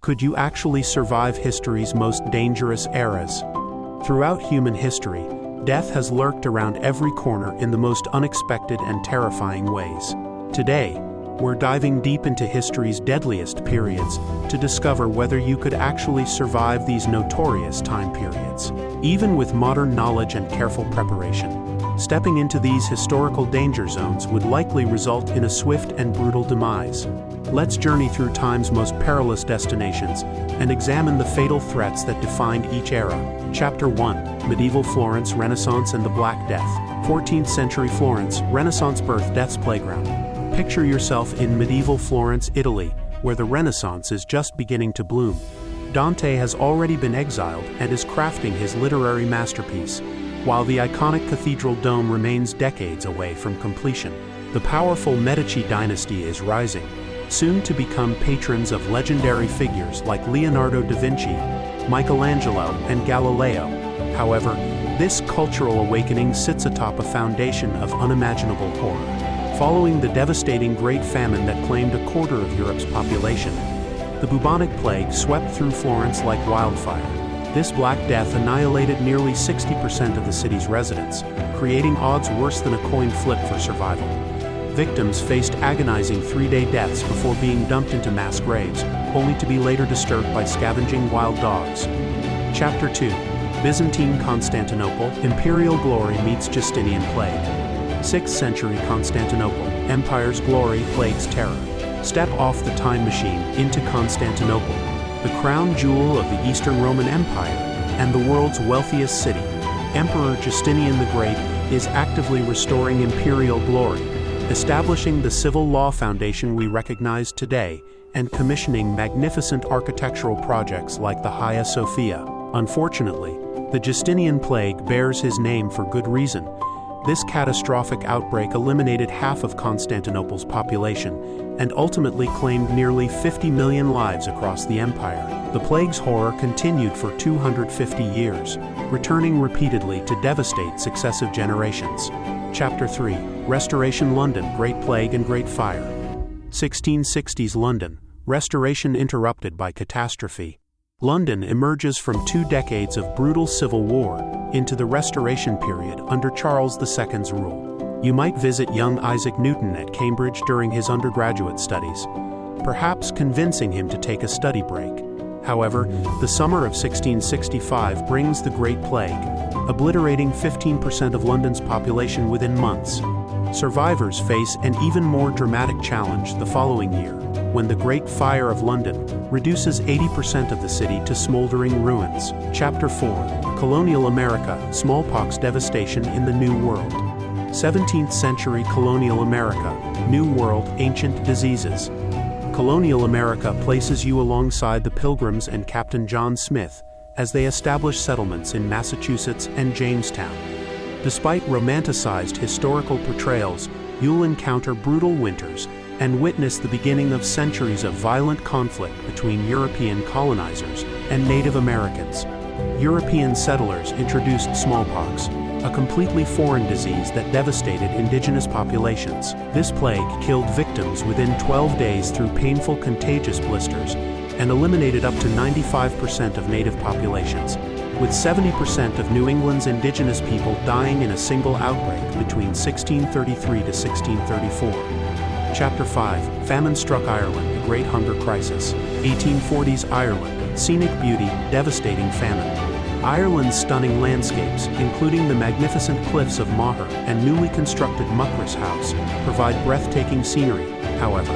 Could you actually survive history's most dangerous eras? Throughout human history, death has lurked around every corner in the most unexpected and terrifying ways. Today, we're diving deep into history's deadliest periods to discover whether you could actually survive these notorious time periods. Even with modern knowledge and careful preparation, stepping into these historical danger zones would likely result in a swift and brutal demise. Let's journey through time's most perilous destinations and examine the fatal threats that defined each era. Chapter 1: Medieval Florence, Renaissance and the Black Death. 14th century Florence, Renaissance birth-death's playground. Picture yourself in medieval Florence, Italy, where the Renaissance is just beginning to bloom. Dante has already been exiled and is crafting his literary masterpiece, while the iconic cathedral dome remains decades away from completion. The powerful Medici dynasty is rising, soon to become patrons of legendary figures like Leonardo da Vinci, Michelangelo, and Galileo. However, this cultural awakening sits atop a foundation of unimaginable horror. Following the devastating Great Famine that claimed a quarter of Europe's population, the bubonic plague swept through Florence like wildfire. This Black Death annihilated nearly 60% of the city's residents, creating odds worse than a coin flip for survival. Victims faced agonizing 3-day deaths before being dumped into mass graves, only to be later disturbed by scavenging wild dogs. Chapter 2: Byzantine Constantinople, Imperial Glory meets Justinian Plague. 6th century Constantinople, Empire's glory, plague's terror. Step off the time machine into Constantinople, the crown jewel of the Eastern Roman Empire and the world's wealthiest city. Emperor Justinian the Great is actively restoring imperial glory, establishing the civil law foundation we recognize today, and commissioning magnificent architectural projects like the Hagia Sophia. Unfortunately, the Justinian Plague bears his name for good reason. This catastrophic outbreak eliminated half of Constantinople's population and ultimately claimed nearly 50 million lives across the empire. The plague's horror continued for 250 years, returning repeatedly to devastate successive generations. Chapter 3: Restoration London, Great Plague and Great Fire. 1660s London, restoration interrupted by catastrophe. London emerges from 2 decades of brutal civil war into the Restoration period under Charles II's rule. You might visit young Isaac Newton at Cambridge during his undergraduate studies, perhaps convincing him to take a study break. However, the summer of 1665 brings the Great Plague, obliterating 15% of London's population within months. Survivors face an even more dramatic challenge the following year, when the Great Fire of London reduces 80% of the city to smoldering ruins. Chapter 4: Colonial America, Smallpox devastation in the New World. 17th century Colonial America, New World, ancient diseases. Colonial America places you alongside the Pilgrims and Captain John Smith as they establish settlements in Massachusetts and Jamestown. Despite romanticized historical portrayals, you'll encounter brutal winters and witness the beginning of centuries of violent conflict between European colonizers and Native Americans. European settlers introduced smallpox, a completely foreign disease that devastated indigenous populations. This plague killed victims within 12 days through painful contagious blisters and eliminated up to 95% of native populations, with 70% of New England's indigenous people dying in a single outbreak between 1633 to 1634. Chapter 5: Famine struck Ireland, the Great Hunger Crisis. 1840s Ireland, scenic beauty, devastating famine. Ireland's stunning landscapes, including the magnificent cliffs of Moher and newly constructed Muckross House, provide breathtaking scenery. However,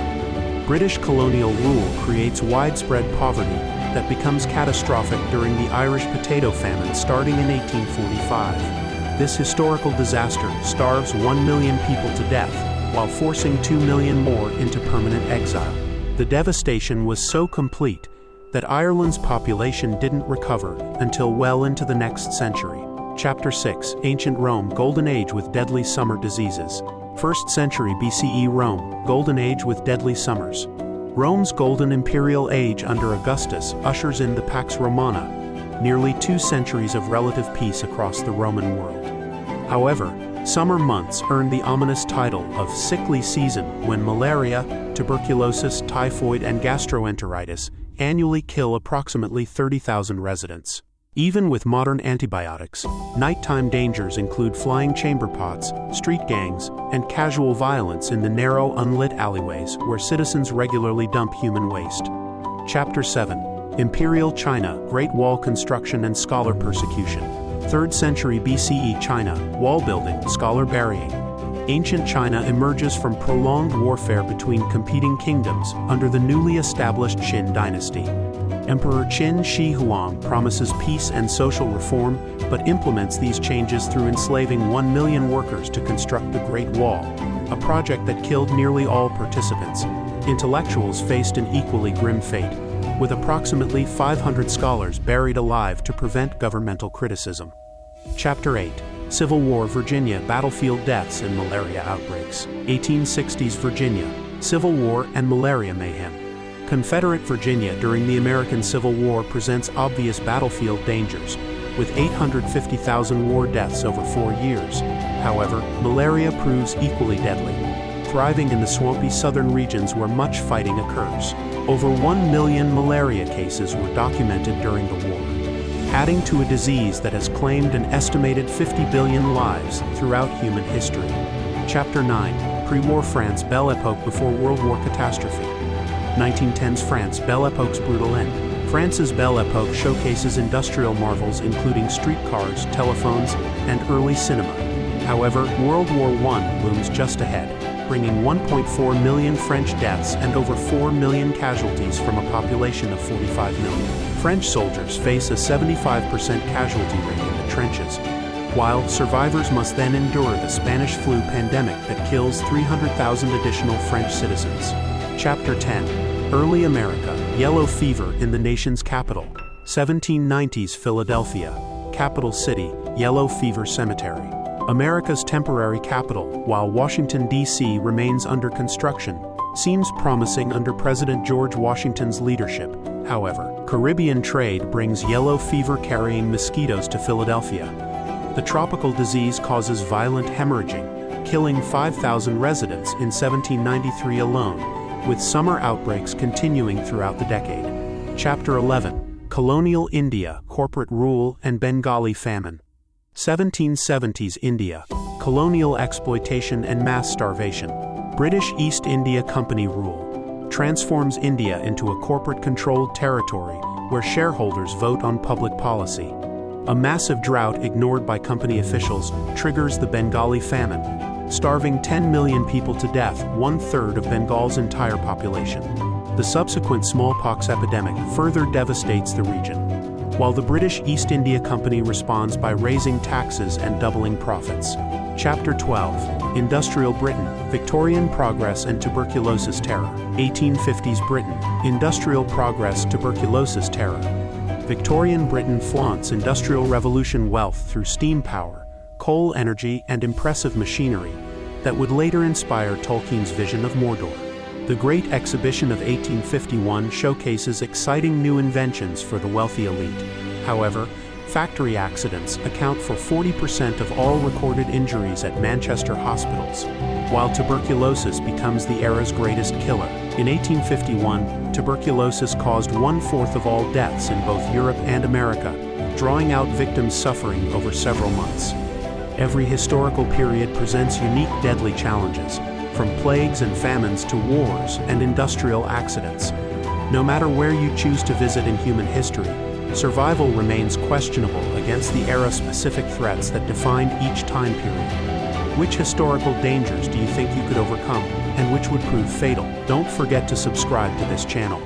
British colonial rule creates widespread poverty that becomes catastrophic during the Irish Potato Famine starting in 1845. This historical disaster starves 1 million people to death, while forcing 2 million more into permanent exile. The devastation was so complete that Ireland's population didn't recover until well into the next century. Chapter 6: Ancient Rome, Golden Age with deadly summer diseases. 1st century BCE Rome, Golden Age with deadly summers. Rome's golden imperial age under Augustus ushers in the Pax Romana, nearly 2 centuries of relative peace across the Roman world. However, summer months earned the ominous title of sickly season when malaria, tuberculosis, typhoid, and gastroenteritis annually kill approximately 30,000 residents. Even with modern antibiotics, nighttime dangers include flying chamber pots, street gangs, and casual violence in the narrow, unlit alleyways where citizens regularly dump human waste. Chapter 7. Imperial China, Great Wall Construction and Scholar Persecution. 3rd century BCE China, wall building, scholar burying. Ancient China emerges from prolonged warfare between competing kingdoms under the newly established Qin dynasty. Emperor Qin Shi Huang promises peace and social reform, but implements these changes through enslaving 1 million workers to construct the Great Wall, a project that killed nearly all participants. Intellectuals faced an equally grim fate, with approximately 500 scholars buried alive to prevent governmental criticism. Chapter 8. Civil War Virginia, battlefield deaths and malaria outbreaks. 1860s Virginia, Civil War and malaria mayhem. Confederate Virginia during the American Civil War presents obvious battlefield dangers, with 850,000 war deaths over 4 years. However, malaria proves equally deadly, thriving in the swampy southern regions where much fighting occurs. Over 1 million malaria cases were documented during the war, adding to a disease that has claimed an estimated 50 billion lives throughout human history. Chapter 9. Pre-war France, Belle Epoque before World War catastrophe. 1910s France, Belle Epoque's brutal end. France's Belle Epoque showcases industrial marvels including streetcars, telephones, and early cinema. However, World War I looms just ahead, bringing 1.4 million French deaths and over 4 million casualties from a population of 45 million. French soldiers face a 75% casualty rate in the trenches, while survivors must then endure the Spanish flu pandemic that kills 300,000 additional French citizens. Chapter 10. Early America, Yellow Fever in the nation's capital. 1790s Philadelphia, capital city, Yellow Fever Cemetery. America's temporary capital, while Washington, D.C. remains under construction, seems promising under President George Washington's leadership. However, Caribbean trade brings yellow fever-carrying mosquitoes to Philadelphia. The tropical disease causes violent hemorrhaging, killing 5,000 residents in 1793 alone, with summer outbreaks continuing throughout the decade. Chapter 11. Colonial India, Corporate Rule and Bengali Famine. 1770s India, colonial exploitation and mass starvation. British East India Company rule transforms India into a corporate-controlled territory where shareholders vote on public policy. A massive drought ignored by company officials triggers the Bengali Famine, starving 10 million people to death, 1/3 of Bengal's entire population. The subsequent smallpox epidemic further devastates the region, while the British East India Company responds by raising taxes and doubling profits. Chapter 12. Industrial Britain, Victorian Progress and Tuberculosis Terror. 1850s Britain, Industrial Progress, Tuberculosis Terror. Victorian Britain flaunts Industrial Revolution wealth through steam power, coal energy, and impressive machinery that would later inspire Tolkien's vision of Mordor. The Great Exhibition of 1851 showcases exciting new inventions for the wealthy elite. However, factory accidents account for 40% of all recorded injuries at Manchester hospitals, while tuberculosis becomes the era's greatest killer. In 1851, tuberculosis caused 1/4 of all deaths in both Europe and America, drawing out victims suffering over several months. Every historical period presents unique deadly challenges, from plagues and famines to wars and industrial accidents. No matter where you choose to visit in human history, survival remains questionable against the era-specific threats that defined each time period. Which historical dangers do you think you could overcome, and which would prove fatal? Don't forget to subscribe to this channel.